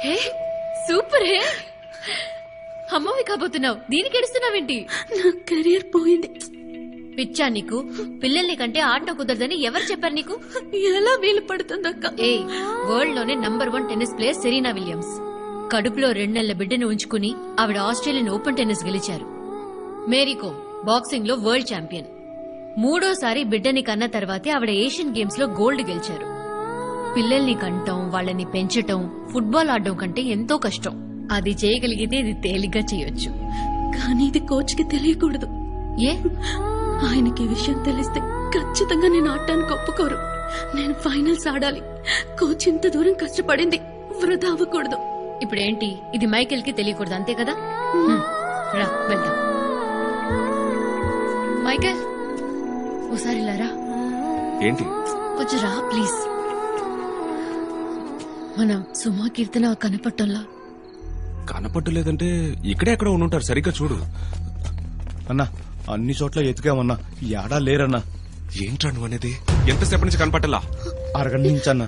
హే super హే అమ్మవి కాబోతున్నావు దీనికి ఎడుస్తున్నావేంటి? నా career పోయింది. పిచ్చా నీకు? పిల్లల్ని కంటే ఆడటం కుదరదని ఎవరు చెప్పారు నీకు? ఎలా వీలు పడుతుందక్క? ఏ వరల్డ్ లోనే #1 టెన్నిస్ ప్లేయర్ సెరీనా విలియమ్స్ కడుపులో 2 నెలల బిడ్డను ఉంచుకుని ఆవిడ ఆస్ట్రేలియన్ ఓపెన్ టెన్నిస్ గెలిచారు. మేరీకోమ్ బాక్సింగ్ లో వరల్డ్ ఛాంపియన్. 3వ సారి బిడ్డని కన్న తర్వాతే ఆవిడ ఏషియన్ గేమ్స్ లో గోల్డ్ గెలిచారు. పిల్లల్ని కంటం వాళ్ళని పెంచటం ఫుట్బాల్ ఆడడం కంటే ఎంతో కష్టం. అది చేయగలిగితే ఇది తేలిగ్గా చేయొచ్చు. కానీ ఇది కోచ్ కి తెలియకూడదు. ఏ ఆయనకి ఈ విషయం తెలిస్తే ఖచ్చితంగా నేను ఆడటానికి ఒప్పుకోరు. నేను ఫైనల్స్ ఆడాలి. కోచ్ ఇంత దూరం కష్టపడింది వృధా అవ్వకూడదు. ఇప్పుడేంటి ఇది మైకేల్ కి తెలియకూడదు అంతే కదా? రా వెళ్దాం. మైకేల్ ఓసారి లారా. ఏంటి? కొంచెం రా ప్లీజ్. మనం సుమా కీర్తన కనపట్టంలా. కనపట్టలేదంటే ఇక్కడే ఎక్కడ ఉండుంటారు, సరిగ్గా చూడు. అన్నా అన్ని చోట్ల ఎతికామన్నా, యాడా లేరన్నా. ఏంట్రా నువ్వు అనేది? ఎంతసేపటి నుంచి కనపట్టలా? అరగంట నుంచి అన్నా.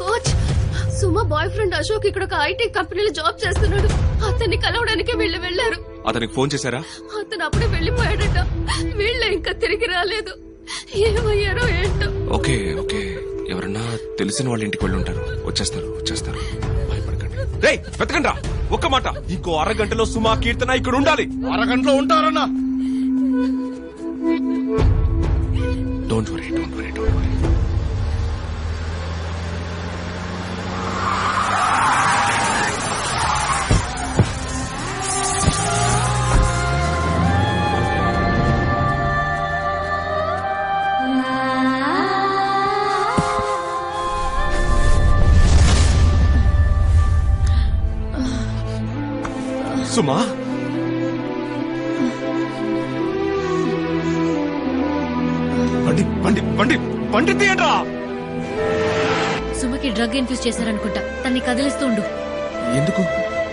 కోచ్, సుమా బాయ్ ఫ్రెండ్ అశోక్ ఇక్కడ ఒక ఐటీ కంపెనీలో జాబ్ చేస్తున్నాడు. అతన్ని కలవడానికి వీళ్ళు వెళ్లారు. అతనికి ఫోన్ చేశారా? అతను అప్పుడే వెళ్లిపోయాడట. వీళ్ళే ఇంకా తిరిగి రాలేదు. ఏమయ్యారో ఏంటో. ఓకే ఓకే, ఎవరన్నా తెలిసిన వాళ్ళ ఇంటికి వెళ్ళి ఉంటారు. వచ్చేస్తారు. భయపడకండి. రేయ్ వెతకండి రా. ఒక్క మాట, ఇంకో అరగంటలో సుమా కీర్తన ఇక్కడ ఉండాలి. అరగంటలో ఉంటారన్నా. Don't worry. సుమా, బండి తీయండి రా. సుమకి డ్రగ్ ఇన్ఫ్యూజ్ చేశారనుకుంటా. తన్ని కదిలిస్తూ ఉండు. ఎందుకు?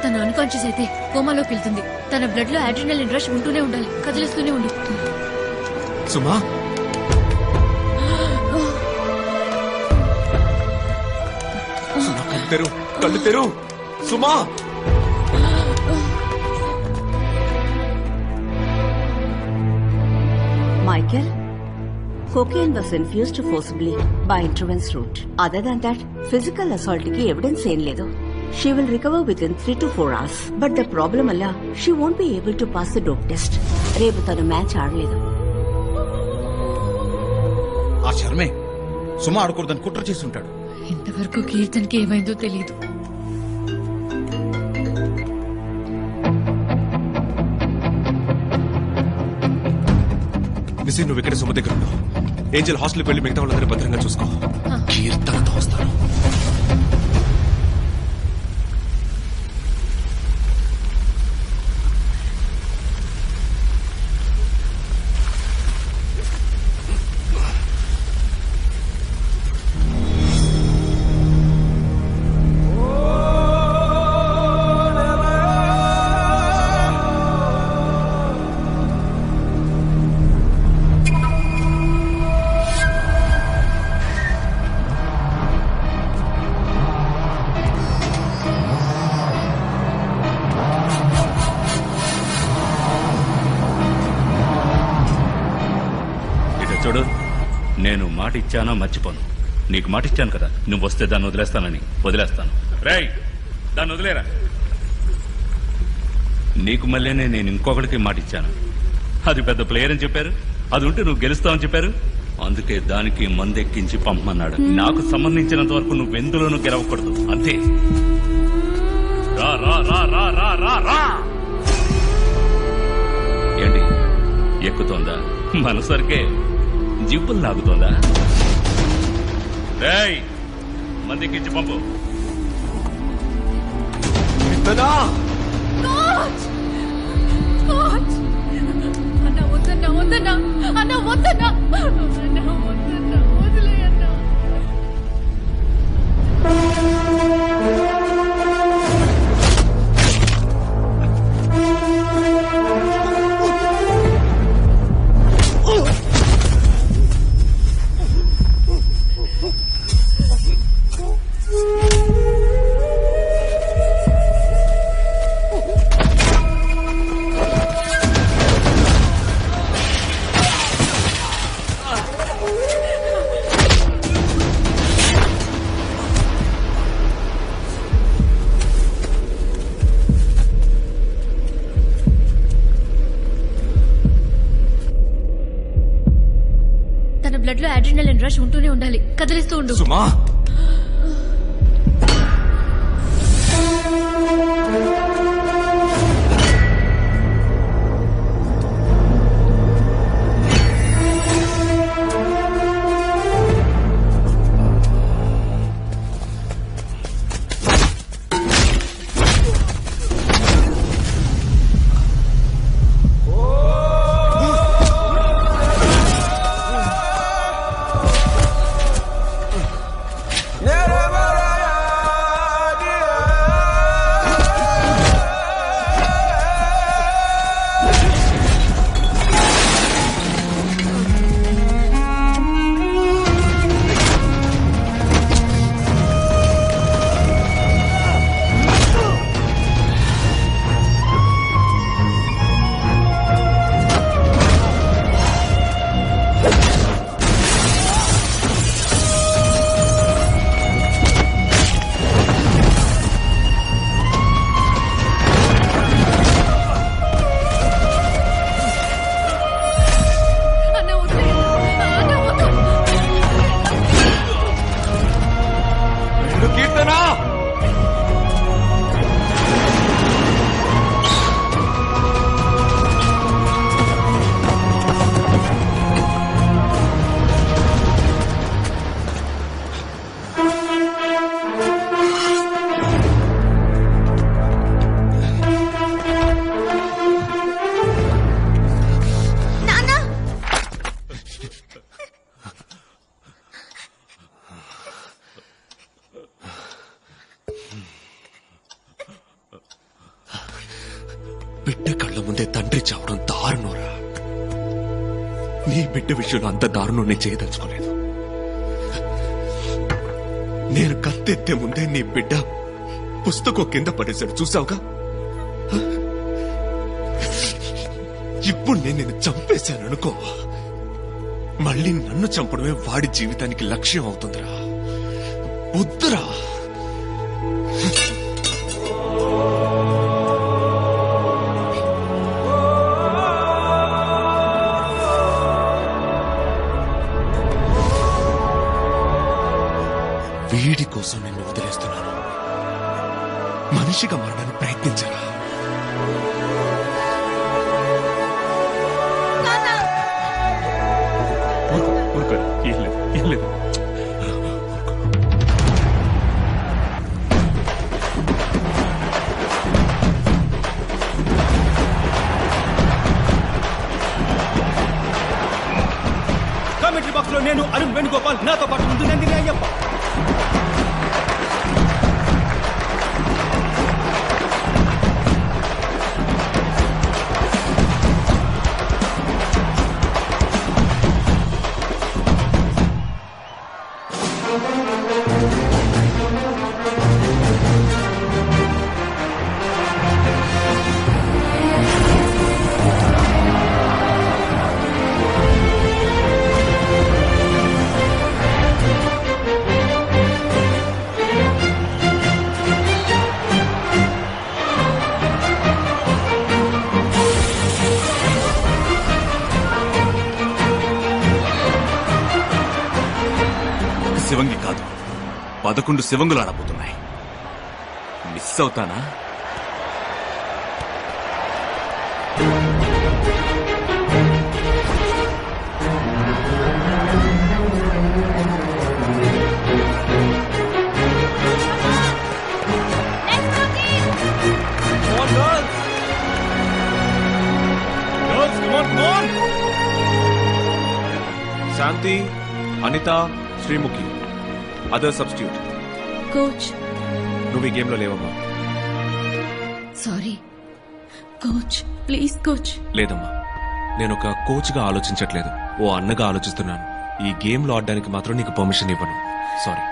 తన అన్కాన్షియస్ అయితే కోమాలోకి వెళ్తుంది. తన బ్లడ్ లో అడ్రినలిన్ రష్ ఉంటూనే ఉండాలి. కదిలిస్తూనే ఉండు. సుమా, కళ్ళు తెరు. సుమా, Michael, cocaine was infused forcibly by intravenous route. Other than that, physical assault ki evidence em ledu. She will recover within 3 to 4 hours. But the problem alla, she won't be able to pass the dope test. Repu tanu match aadaledu. ఆ శర్మే సుమా ఆడకూడదని కుట్ర చేసి ఉంటాడు. ఇంతవరకు కీర్తన్కి ఏమైందో తెలియదు. నువ్వు ఇక్కడ సుమ దగ్గర ఉన్నావు. ఏంజల్ హాస్టల్కి వెళ్ళి మిగతా వాళ్ళందరూ భద్రంగా చూసుకో. కీర్తనతో వస్తాను. చూడు, నేను మాట ఇచ్చానో మర్చిపోను. నీకు మాట ఇచ్చాను కదా, నువ్వు వస్తే దాన్ని వదిలేస్తాను. రేయ్, దాన్ని వదిలేరా. నీకు మళ్ళీనే నేను ఇంకొకటికి మాట ఇచ్చాను. అది పెద్ద ప్లేయర్ అని చెప్పారు. అది ఉంటే నువ్వు గెలుస్తావని చెప్పారు. అందుకే దానికి మందెక్కించి పంపమన్నాడు. నాకు సంబంధించినంత వరకు నువ్వెందులోనూ గెలవకూడదు, అంతే. రా రా రా రా రా రా రా. ఏంటి ఎక్కుతోందా? మనసరికే జిప్పులు లాగుతోందా? రేయ్, మందెక్కించి పంపు. అడ్రినలిన్ రష్ ఉంటూనే ఉండాలి. కదిలిస్తూ ఉండు. సుమా బిడ్డ కళ్ళ ముందే తండ్రి చావడం దారుణంరా. నీ బిడ్డ విషయంలో అంత దారుణం నేను చేయదలుచుకోలేదు. నేను కత్తెత్తే ముందే నీ బిడ్డ పుస్తకం కింద పడేశాడు, చూసావుగా. ఇప్పుడు నేను నిన్ను చంపేశాను అనుకో, మళ్ళీ నన్ను చంపడమే వాడి జీవితానికి లక్ష్యం అవుతుందిరా. వద్దురా. వీడి కోసం నిన్ను వదిలేస్తున్నాను. మనిషిగా మారడానికి ప్రయత్నించరా. కామెంటరీ బాక్స్ లో నేను అరుణ్ వేణుగోపాల్, నాతో పాటు ముందు నందిని అయ్యప్ప. శివంగి కాదు, 11 శివంగులు ఆడబోతున్నాయి. మిస్ అవుతానా? Shanti, Anitha, Sreemukhi, other substitute. Coach, నువ్వు ఈ గేమ్ లో లేవమ్మా. Sorry coach, please coach. లేదమ్మా, నేను ఒక కోచ్ గా ఆలోచించట్లేదు, ఓ అన్నగా ఆలోచిస్తున్నాను. ఈ గేమ్ లో ఆడడానికి మాత్రం నీకు పర్మిషన్ ఇవ్వను. సారీ.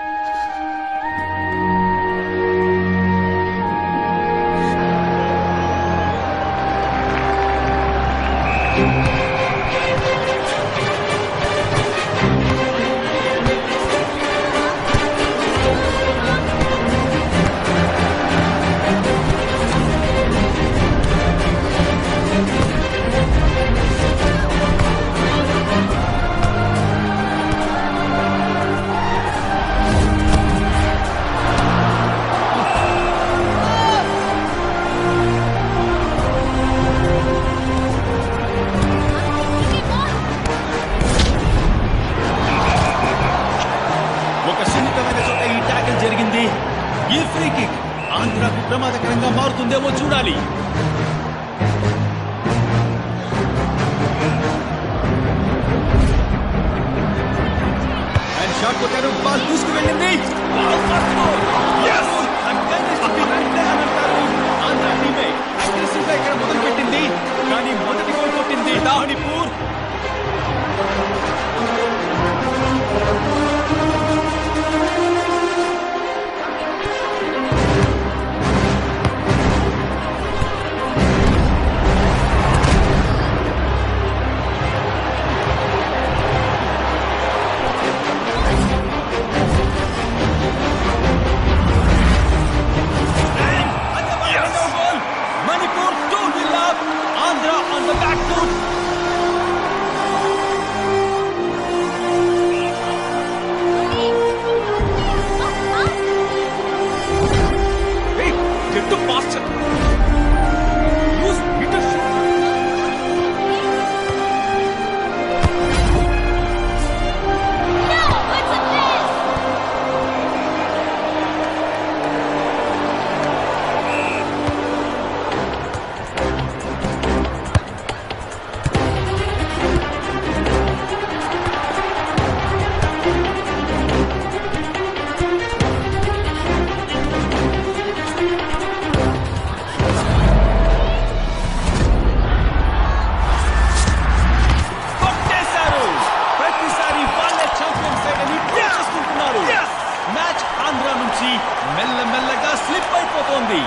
ఈ ఫ్రీ కిక్ ఆంధ్రాకు ప్రమాదకరంగా మారుతుందేమో చూడాలి. అండ్ షాట్ కొట్టారు, బాల్ దూసుకు వెళ్ళింది. ఆంధ్ర టీమే అగ్రెసివ్ గా ఇక్కడ మొదలు పెట్టింది, కానీ మొదటి గోల్ కొట్టింది Manipur. Manipur 2-0 up. Andhra on the back foot. Hey, get too faster. Use leadership. కొట్టేశారు. ప్రతిసారి వాళ్ళే ఛాంపియన్ సైడ్ అని ప్రూవ్ చేసుకుంటున్నారు. మ్యాచ్ ఆంధ్ర నుంచి మెల్లమెల్లగా స్లిప్ అయిపోతోంది.